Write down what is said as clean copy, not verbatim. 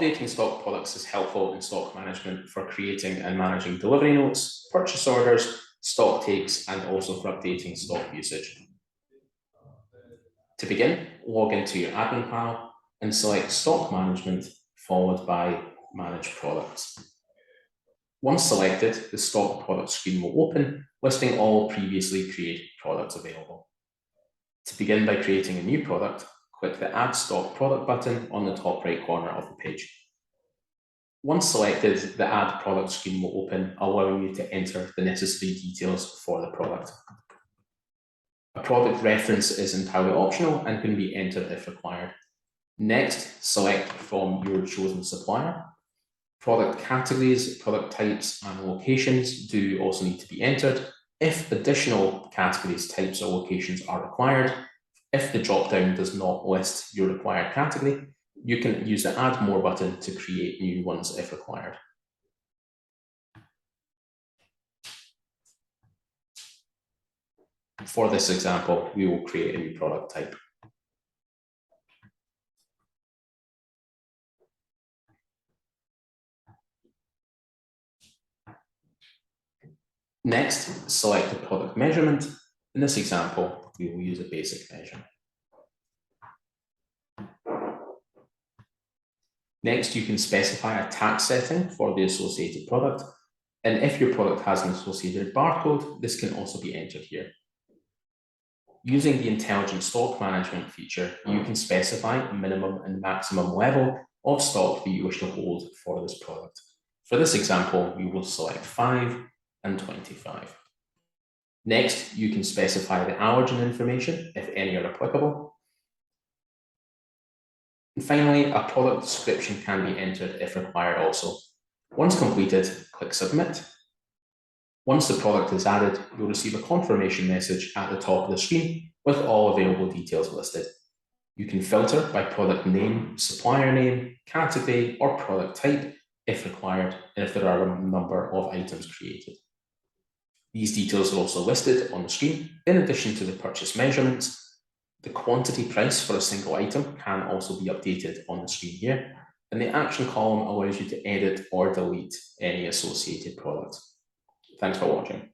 Updating stock products is helpful in stock management for creating and managing delivery notes, purchase orders, stock takes, and also for updating stock usage. To begin, log into your admin panel and select Stock Management, followed by Manage Products. Once selected, the stock product screen will open, listing all previously created products available. To begin by creating a new product, click the Add Stock Product button on the top right corner of the page. Once selected, the Add Product screen will open, allowing you to enter the necessary details for the product. A product reference is entirely optional and can be entered if required. Next, select from your chosen supplier. Product categories, product types, and locations do also need to be entered. If additional categories, types, or locations are required, if the drop-down does not list your required category, you can use the Add More button to create new ones if required. For this example, we will create a new product type. Next, select the product measurement. In this example, we will use a basic measure. Next, you can specify a tax setting for the associated product. And if your product has an associated barcode, this can also be entered here. Using the Intelligent Stock Management feature, you can specify a minimum and maximum level of stock that you wish to hold for this product. For this example, we will select 5 and 25. Next, you can specify the allergen information, if any are applicable. And finally, a product description can be entered if required also. Once completed, click Submit. Once the product is added, you'll receive a confirmation message at the top of the screen with all available details listed. You can filter by product name, supplier name, category, or product type if required, and if there are a number of items created. These details are also listed on the screen. In addition to the purchase measurements, the quantity price for a single item can also be updated on the screen here, and the action column allows you to edit or delete any associated products. Thanks for watching.